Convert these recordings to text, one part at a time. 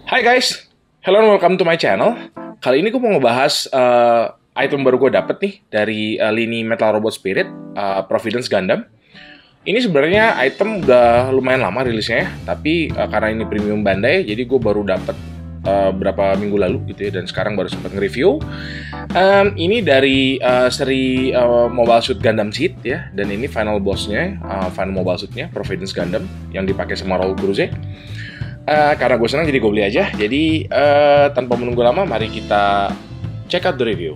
Hai guys, hello and welcome to my channel. Kali ini gue mau ngebahas item baru gue dapet nih dari lini Metal Robot Spirit, Providence Gundam. Ini sebenarnya item udah lumayan lama rilisnya ya, tapi karena ini premium Bandai, jadi gue baru dapet berapa minggu lalu gitu ya, dan sekarang baru sempat nge-review. Ini dari seri Mobile Suit Gundam Seed ya, dan ini final bossnya, final mobile suitnya Providence Gundam yang dipakai sama Raul Cruz. Karena gue senang jadi gue beli aja. Jadi tanpa menunggu lama, mari kita check out the review.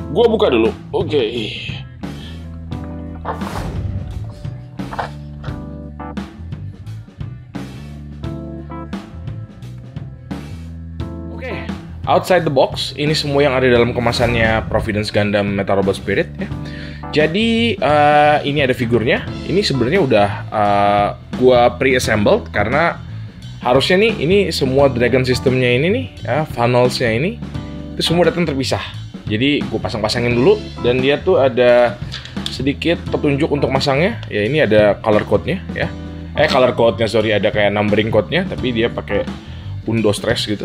Gue buka dulu. Oke. Outside the box, ini semua yang ada dalam kemasannya Providence Gundam Metal Robot Spirit ya. Jadi ini ada figurnya. Ini sebenarnya udah gue pre-assembled karena harusnya nih ini semua dragon systemnya ini nih ya, funnelsnya ini itu semua datang terpisah. Jadi gue pasang-pasangin dulu, dan dia tuh ada sedikit petunjuk untuk masangnya. Ya ini ada color code-nya ya. Color code-nya sorry, ada kayak numbering code-nya, tapi dia pakai undo stress gitu.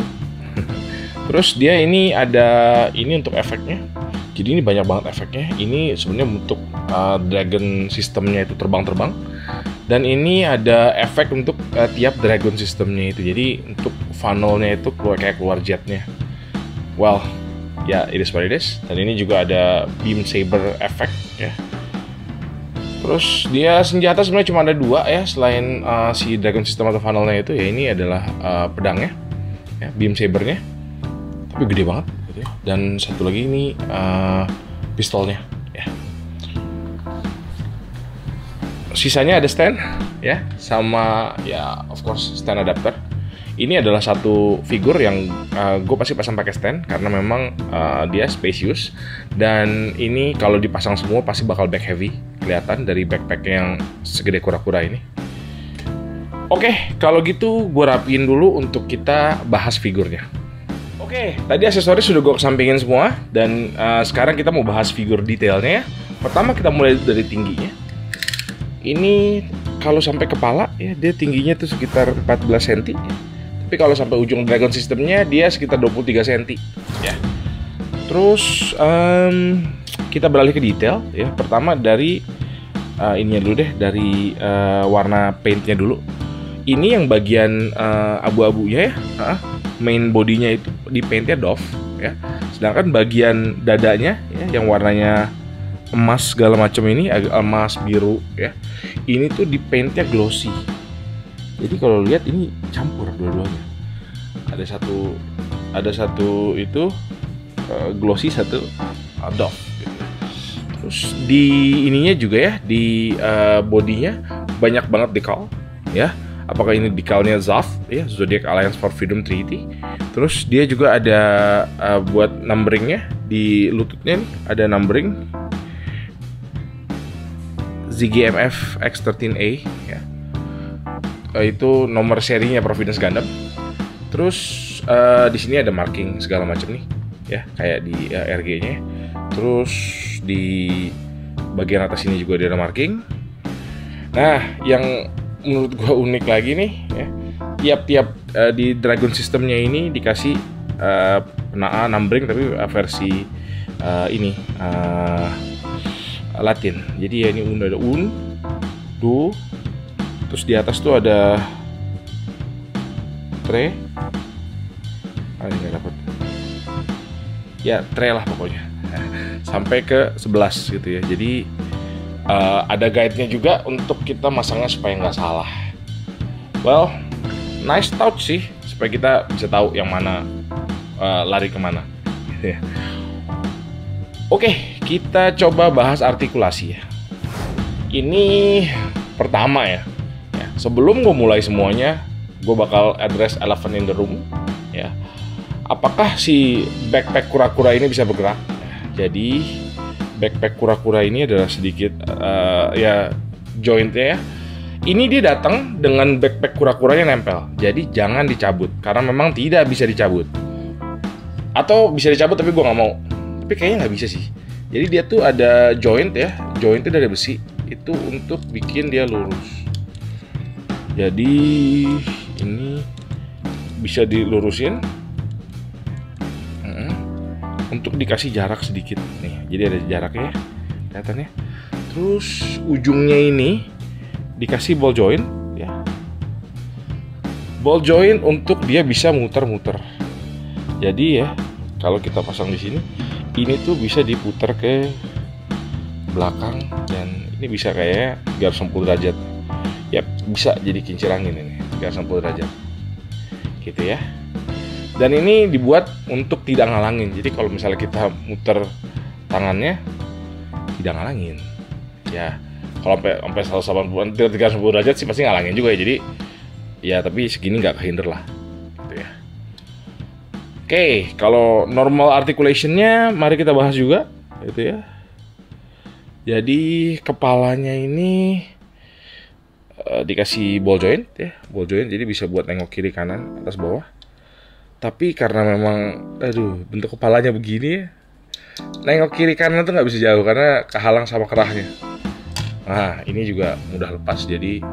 Terus dia ini ada ini untuk efeknya. Jadi ini banyak banget efeknya. Ini sebenarnya untuk dragon sistemnya itu terbang-terbang. Dan ini ada efek untuk tiap dragon sistemnya itu. Jadi untuk funnelnya itu keluar jetnya. Well, ya it is what it is. Dan ini juga ada beam saber effect ya. Terus dia senjata sebenarnya cuma ada dua ya, selain si dragon system atau funnelnya itu ya. Ini adalah pedangnya, ya, beam sabernya. Tapi gede banget gitu ya. Dan satu lagi ini pistolnya ya. Sisanya ada stand ya, sama ya of course stand adapter. Ini adalah satu figur yang gue pasti pasang pakai stand karena memang dia spacious, dan ini kalau dipasang semua pasti bakal back heavy kelihatan dari backpack yang segede kura-kura ini. Oke, kalau gitu gue rapiin dulu untuk kita bahas figurnya. Oke, tadi aksesoris sudah gue kesampingin semua, dan sekarang kita mau bahas figur detailnya ya. Pertama kita mulai dari tingginya. Ini kalau sampai kepala ya, dia tingginya tuh sekitar 14 cm. Tapi kalau sampai ujung dragon systemnya dia sekitar 23 cm ya. Terus kita beralih ke detail ya. Pertama dari ininya dulu deh, dari warna paintnya dulu. Ini yang bagian abu-abunya ya, main bodinya itu di paintnya doff ya. Sedangkan bagian dadanya ya, yang warnanya emas segala macam ini, agak emas biru ya, ini tuh di paintnya glossy. Jadi kalau lihat ini campur dua-duanya. Ada satu itu glossy, satu doff gitu. Terus di ininya juga ya, di bodinya banyak banget decal ya. Apakah ini decalnya ZAF ya, Zodiac Alliance for Freedom Treaty. Terus dia juga ada buat numberingnya di lututnya nih, ada numbering ZGMF X13A ya. Itu nomor serinya Providence Gundam. Terus di sini ada marking segala macam nih ya, kayak di RG-nya. Terus di bagian atas ini juga ada marking. Nah, yang menurut gua unik lagi nih ya, tiap-tiap di dragon systemnya ini dikasih numbering, tapi versi ini Latin. Jadi ya ini ada do, terus di atas tuh ada tre. Ini nggak dapat. Ya tre lah pokoknya. Sampai ke 11 gitu ya. Jadi ada guide-nya juga untuk kita masangnya supaya nggak salah. Well, nice touch sih, supaya kita bisa tahu yang mana lari kemana. Oke, kita coba bahas artikulasi ya. Ini pertama ya. Sebelum gue mulai semuanya, gue bakal address elephant in the room ya. Apakah si backpack kura-kura ini bisa bergerak? Jadi backpack kura-kura ini adalah sedikit ya jointnya ya. Ini dia datang dengan backpack kura-kuranya nempel. Jadi jangan dicabut karena memang tidak bisa dicabut. Atau bisa dicabut tapi gue nggak mau. Tapi kayaknya nggak bisa sih. Jadi dia tuh ada joint ya. Jointnya dari besi. Itu untuk bikin dia lurus. Jadi ini bisa dilurusin untuk dikasih jarak sedikit nih, jadi ada jaraknya kelihatannya. Terus ujungnya ini dikasih ball joint ya, ball joint untuk dia bisa muter-muter. Jadi ya kalau kita pasang di sini, ini tuh bisa diputar ke belakang dan ini bisa kayak 360 derajat. Ya bisa jadi kincir angin ini 360 derajat gitu ya. Dan ini dibuat untuk tidak ngalangin. Jadi kalau misalnya kita muter tangannya tidak ngalangin. Ya, kalau sampai 180 360 derajat sih pasti ngalangin juga ya. Jadi ya tapi segini nggak kehinder lah. Gitu ya. Oke, kalau normal articulationnya mari kita bahas juga gitu ya. Jadi kepalanya ini dikasih ball joint ya, ball joint jadi bisa buat nengok kiri kanan atas bawah. Tapi karena memang, bentuk kepalanya begini ya, nengok kiri kanan tuh nggak bisa jauh karena kehalang sama kerahnya. Nah, ini juga mudah lepas, jadi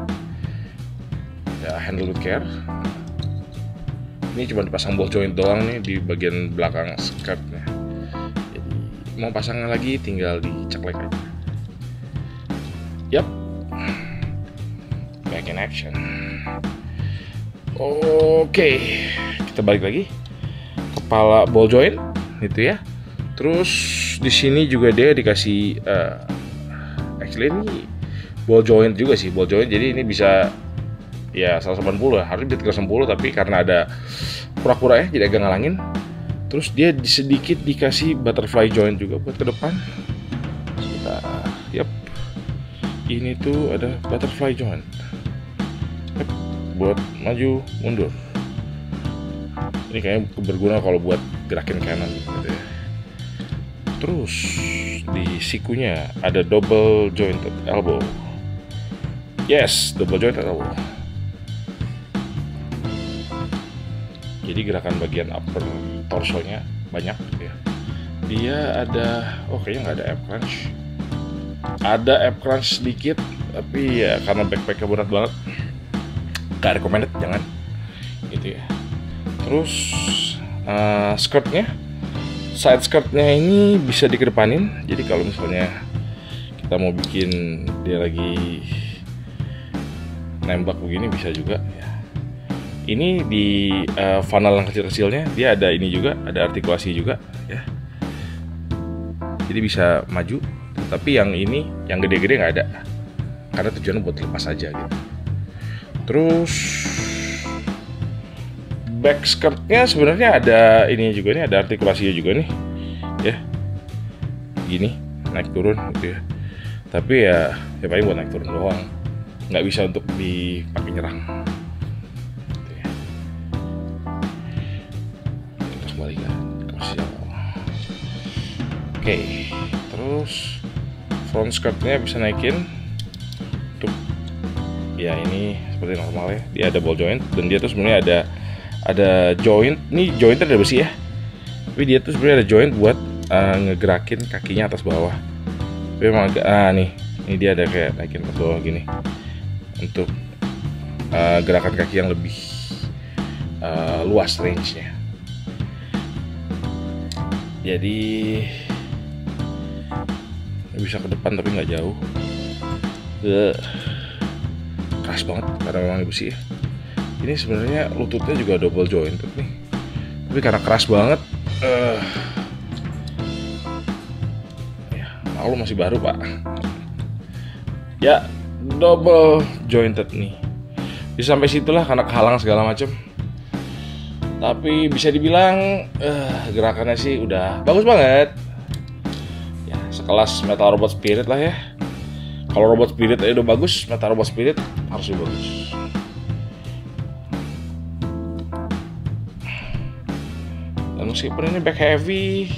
ya handle with care. Ini cuma dipasang ball joint doang nih di bagian belakang skirtnya. Jadi mau pasangnya lagi tinggal diceklek aja. Yap, back in action. Oke, kita balik lagi kepala ball joint itu ya. Terus di sini juga dia dikasih actually ini ball joint juga sih, ball joint. Jadi ini bisa ya 180 ya, harusnya 360 tapi karena ada kura-kura ya jadi agak ngalangin. Terus dia sedikit dikasih butterfly joint juga buat ke depan. Yap. Ini tuh ada butterfly joint. Buat maju mundur. Ini kayaknya berguna kalau buat gerakin kanan gitu ya. Terus di sikunya ada double jointed elbow. Yes, double jointed elbow. Jadi gerakan bagian upper torsonya banyak ya. Dia ada, kayaknya nggak ada ab crunch. Ada ab crunch sedikit, tapi ya karena backpacknya berat banget, gak recommended, jangan gitu ya. Terus skirtnya, side skirtnya ini bisa dikedepanin. Jadi kalau misalnya kita mau bikin dia lagi nembak begini bisa juga ya. Ini di funnel yang kecil-kecilnya dia ada ini juga, ada artikulasi juga ya. Jadi bisa maju, tapi yang ini yang gede-gede nggak ada karena tujuannya buat lepas aja gitu. Terus back skirtnya sebenarnya ada ini juga nih, ada artikulasinya juga nih ya, gini naik turun gitu ya. Tapi ya paling buat naik turun doang, nggak bisa untuk dipakai nyerang gitu ya. Kita kembalikan ke posisi awal. Oke, terus front skirtnya bisa naikin untuk ya ini seperti normal ya. Dia ada ball joint dan dia tuh sebenarnya ada joint. Ini jointnya ada besi ya, tapi dia tuh sebenarnya ada joint buat ngegerakin kakinya atas bawah. Tapi memang agak ini dia ada kayak naikin ke bawah gini untuk gerakan kaki yang lebih luas range-nya. Jadi bisa ke depan tapi nggak jauh. Keras banget karena memang besi ya. Ini sebenarnya lututnya juga double jointed nih, tapi karena keras banget, ya malu masih baru pak. Ya double jointed nih. Bisa sampai situlah karena kehalang segala macam. Tapi bisa dibilang gerakannya sih udah bagus banget. Ya sekelas Metal Robot Spirit lah ya. Kalau Robot Spirit aja udah bagus, Metal Robot Spirit harus lebih bagus. Dan meskipun ini back heavy,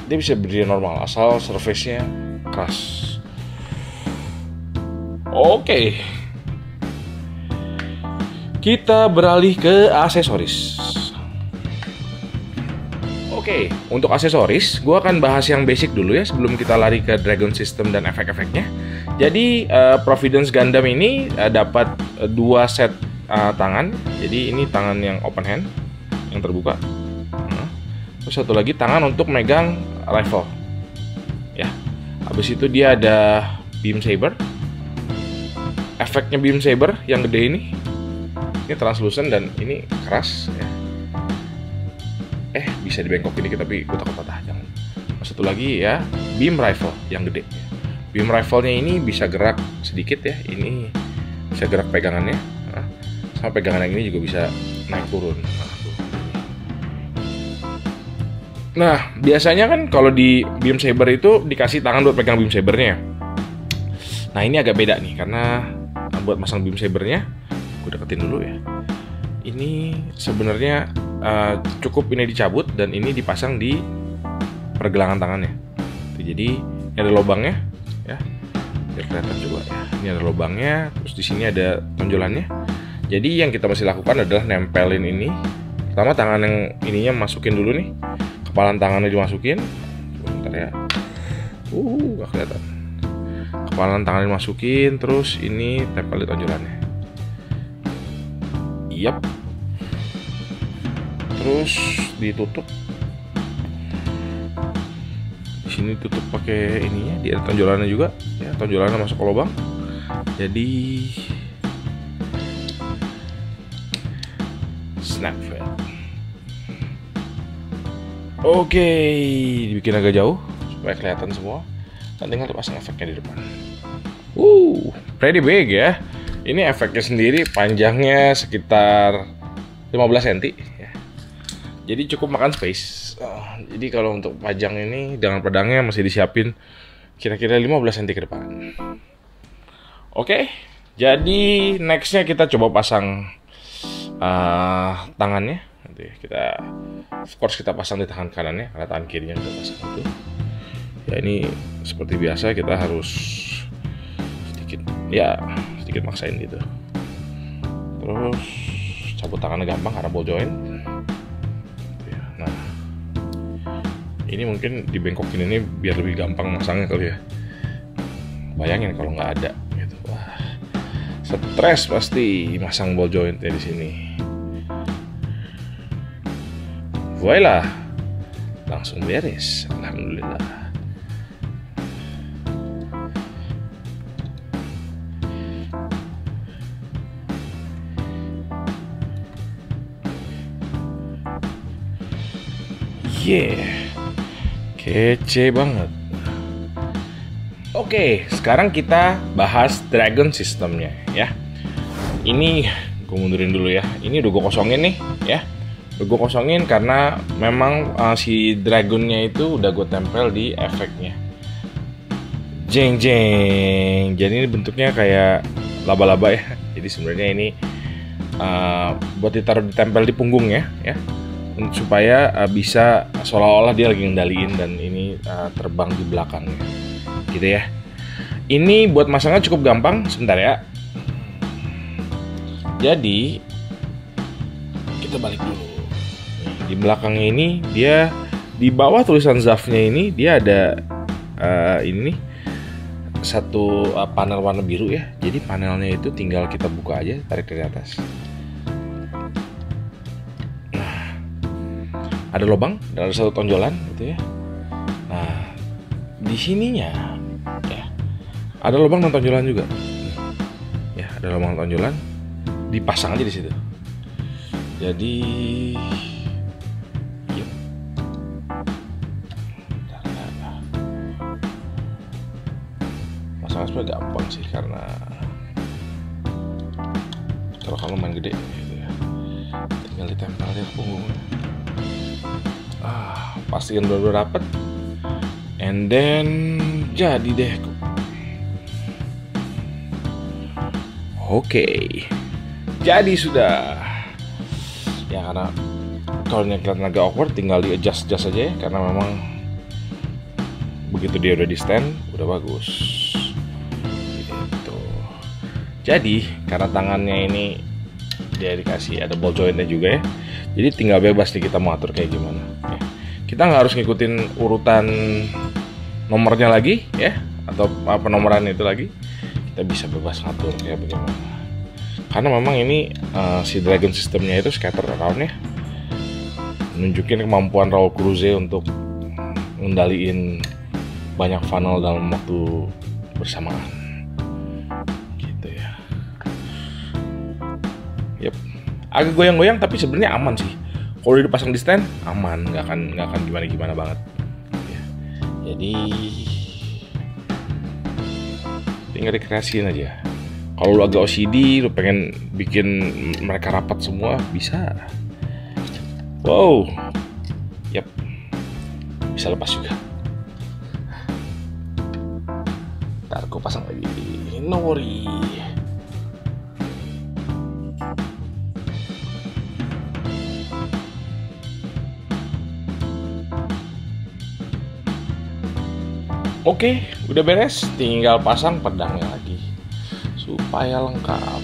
dia bisa berdiri normal asal surface-nya keras. Oke. Kita beralih ke aksesoris. Oke, untuk aksesoris, gue akan bahas yang basic dulu ya sebelum kita lari ke Dragon System dan efek-efeknya. Jadi, Providence Gundam ini dapat 2 set tangan. Jadi ini tangan yang open hand, yang terbuka. Terus satu lagi tangan untuk megang rifle. Ya. Habis itu dia ada beam saber. Efeknya beam saber yang gede ini translucent dan ini keras. Ya. Bisa dibengkokin dikit tapi gue takut patah. Jangan. Satu lagi ya, beam rifle yang gede. Beam rifle-nya ini bisa gerak sedikit ya. Ini bisa gerak pegangannya. Sama pegangan yang ini juga bisa naik turun. Nah, biasanya kan kalau di beam saber itu dikasih tangan buat pegang beam sabernya. Nah, ini agak beda nih karena buat masang beam sabernya, gue deketin dulu ya. Ini sebenarnya cukup ini dicabut dan ini dipasang di pergelangan tangannya. Jadi ini ada lubangnya, ya. Biar kelihatan coba ya. Ini ada lubangnya, terus di sini ada tonjolannya. Jadi yang kita mesti lakukan adalah nempelin ini. Pertama tangan yang ininya masukin dulu nih. Kepalan tangannya dimasukin. Bentar ya. Gak kelihatan. Kepalan tangannya dimasukin, terus ini tempel di tonjolannya. Yap. Terus ditutup. Di sini tutup pakai ininya, di ada tonjolannya juga, ya, tonjolannya masuk ke lubang. Jadi snap fit. Oke, dibikin agak jauh supaya kelihatan semua. Dan tinggal dipasang efeknya di depan. Pretty big ya. Ini efeknya sendiri panjangnya sekitar 15 cm ya. Jadi cukup makan space. Jadi kalau untuk pajang ini dengan pedangnya masih disiapin kira-kira 15 cm ke depan. Oke, jadi nextnya kita coba pasang tangannya. Nanti kita, of course kita pasang di tangan kanannya, karena tangan kirinya kita pasang itu. Ya ini seperti biasa kita harus sedikit maksain gitu. Terus cabut tangannya gampang karena ball joint. Nah, ini mungkin dibengkokin ini biar lebih gampang masangnya kali ya. Bayangin kalau nggak ada gitu. Wah, stres pasti masang ball jointnya di sini. Voila, langsung beres. Alhamdulillah. Kece banget. Oke, sekarang kita bahas Dragon sistemnya ya. Ini gue mundurin dulu ya. Ini udah gue kosongin nih ya. Udah gue kosongin karena memang si Dragonnya itu udah gue tempel di efeknya. Jeng jeng. Jadi ini bentuknya kayak laba-laba ya. Jadi sebenarnya ini buat ditaruh ditempel di punggungnya ya. Supaya bisa seolah-olah dia lagi ngendaliin dan ini terbang di belakangnya gitu ya. Ini buat masangnya cukup gampang. Sebentar ya. Jadi kita balik dulu. Di belakangnya ini dia, di bawah tulisan ZAF-nya ini dia ada ini satu panel warna biru ya. Jadi panelnya itu tinggal kita buka aja, tarik dari atas. Ada lubang dan ada satu tonjolan gitu ya. Nah, di sininya ya ada lubang dan tonjolan juga. Ya, ada lubang dan tonjolan. Dipasang aja di situ. Jadi yuk. Masang sebenarnya gampang sih karena kalau kamu main gede gitu ya. Tinggal ditempel di punggungnya. Pastiin bener-bener rapet, and then jadi deh. Oke, jadi sudah ya. Karena kalau ini kelihatan agak awkward, tinggal di adjust aja ya, karena memang begitu dia udah di stand udah bagus gitu. Jadi karena tangannya ini dia dikasih ada ball jointnya juga ya, jadi tinggal bebas nih kita mau atur kayak gimana ya. Kita nggak harus ngikutin urutan nomornya lagi ya, atau penomoran itu lagi. Kita bisa bebas ngatur kayak bagaimana. karena memang ini si Dragon sistemnya itu scatter around ya, nunjukin kemampuan Raul Cruz untuk ngendaliin banyak funnel dalam waktu bersamaan gitu ya. Yep. Agak goyang-goyang tapi sebenarnya aman sih. Kalau dipasang di stand aman, nggak akan gimana banget ya. Jadi tinggal dikreasiin aja. Kalau lu agak OCD, lu pengen bikin mereka rapat semua, bisa. Wow, yep, bisa lepas juga. Ntar gue pasang lagi, no worry. Oke, udah beres, tinggal pasang pedangnya lagi supaya lengkap.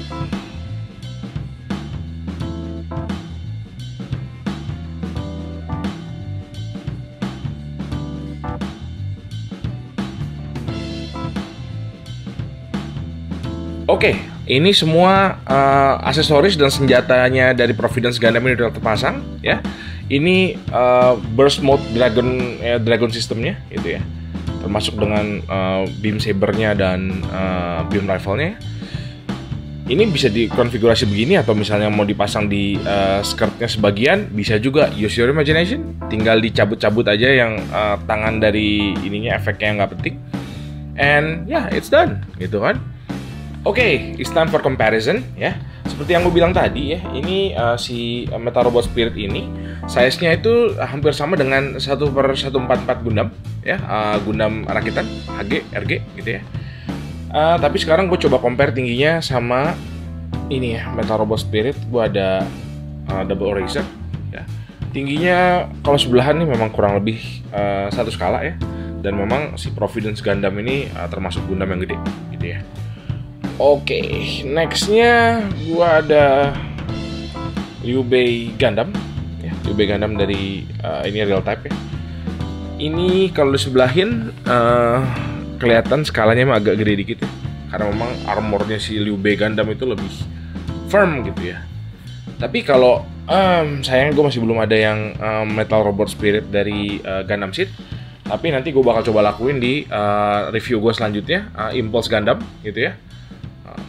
Oke, ini semua aksesoris dan senjatanya dari Providence Gundam ini udah terpasang ya. Ini burst mode Dragon sistemnya gitu ya. Termasuk dengan beam sabernya dan beam rifle-nya. Ini bisa dikonfigurasi begini atau misalnya mau dipasang di skirtnya sebagian, bisa juga. Use your imagination. Tinggal dicabut-cabut aja yang tangan dari ininya, efeknya yang nggak penting. And yeah, it's done gitu kan. Oke, it's time for comparison ya. Seperti yang gue bilang tadi ya, ini si Metal Robot Spirit ini size-nya itu hampir sama dengan 1/144 Gundam ya, Gundam rakitan HG, RG gitu ya. Tapi sekarang gue coba compare tingginya sama ini ya, Metal Robot Spirit. Gue ada Double Eraser ya. Tingginya kalau sebelahan nih memang kurang lebih satu skala ya. Dan memang si Providence Gundam ini termasuk Gundam yang gede gitu ya. Oke, nextnya gua ada Liu Bei Gundam ya, Liu Bei Gundam dari ini real type ya. Ini kalau disebelahin kelihatan skalanya emang agak gede dikit ya, karena memang armornya si Liu Bei Gundam itu lebih firm gitu ya. Tapi kalau sayang gue masih belum ada yang Metal Robot Spirit dari Gundam Seed. Tapi nanti gue bakal coba lakuin di review gue selanjutnya, Impulse Gundam gitu ya.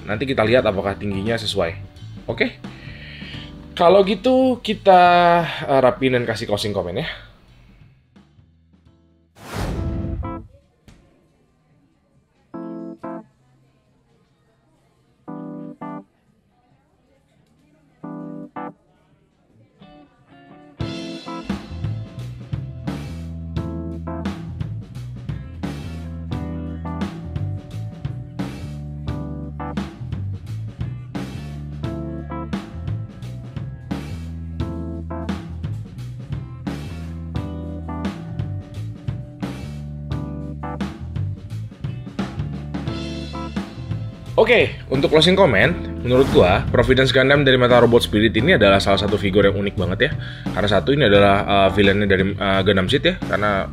Nanti kita lihat apakah tingginya sesuai. Oke? Kalau gitu kita rapiin dan kasih closing comment ya. Oke, untuk closing comment, menurut gua Providence Gundam dari Metal Robot Spirit ini adalah salah satu figur yang unik banget ya. Karena satu, ini adalah villainnya dari Gundam Seed ya. Karena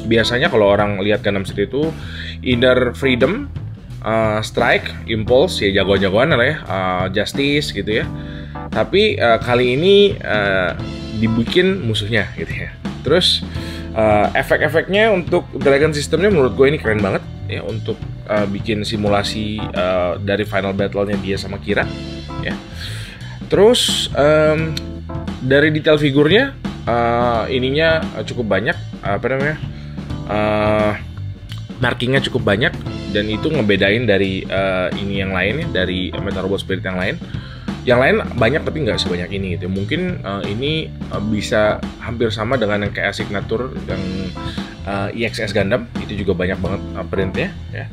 biasanya kalau orang lihat Gundam Seed itu either Freedom, Strike, Impulse, ya jagoan-jagoan lah ya, Justice gitu ya. Tapi kali ini dibikin musuhnya gitu ya. Terus efek-efeknya untuk Dragon Systemnya menurut gue ini keren banget ya, untuk bikin simulasi dari final battle-nya dia sama Kira ya. Terus dari detail figurnya ininya cukup banyak, apa namanya, markingnya cukup banyak, dan itu ngebedain dari ini yang lain ya, dari Metal Robot Spirit yang lain. Yang lain banyak tapi nggak sebanyak ini gitu. Mungkin ini bisa hampir sama dengan yang kayak Signature yang EXS Gundam, itu juga banyak banget printnya ya.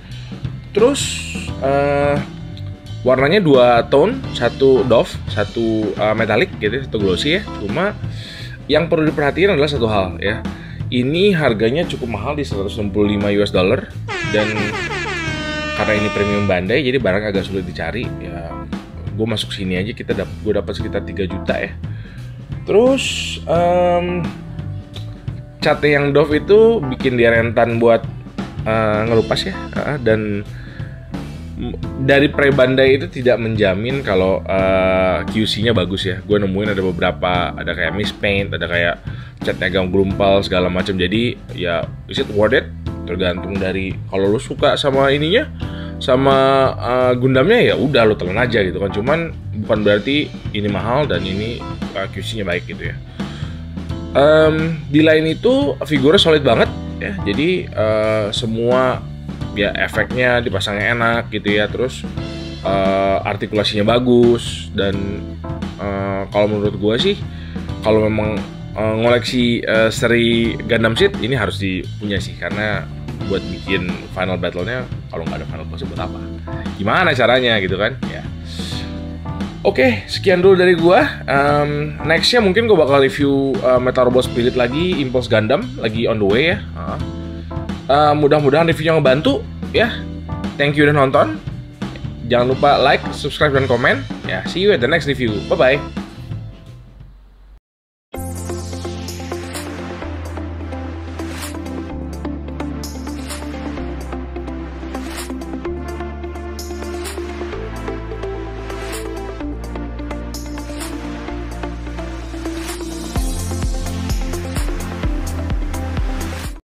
Terus warnanya dua tone, satu doff, satu metallic gitu, satu glossy ya. Cuma yang perlu diperhatikan adalah satu hal ya. Ini harganya cukup mahal di $165 dan karena ini premium Bandai jadi barang agak sulit dicari ya. Gue masuk sini aja gue dapat sekitar 3 juta ya. Terus cat yang doff itu bikin dia rentan buat ngelupas ya, dan dari pre-Bandai itu tidak menjamin kalau QC-nya bagus ya. Gue nemuin ada beberapa, ada kayak mispaint, ada kayak catnya gumpal segala macam. Jadi ya is it worth it? Tergantung dari kalau lu suka sama ininya, sama Gundamnya ya udah lu telan aja gitu kan. Cuman bukan berarti ini mahal dan ini QC-nya baik gitu ya. Di lain itu figurnya solid banget ya. Jadi semua ya efeknya dipasangnya enak gitu ya. Terus artikulasinya bagus dan kalau menurut gua sih kalau memang ngoleksi seri Gundam Seed ini harus dipunya sih, karena buat bikin final battle-nya kalau nggak ada final boss buat apa? Gimana caranya gitu kan? Ya. Oke, sekian dulu dari gua. Nextnya mungkin gua bakal review Metal Robot Spirit lagi, Impulse Gundam lagi on the way ya. Mudah-mudahan reviewnya ngebantu ya. Thank you udah nonton. Jangan lupa like, subscribe dan komen. Ya, see you at the next review. Bye bye.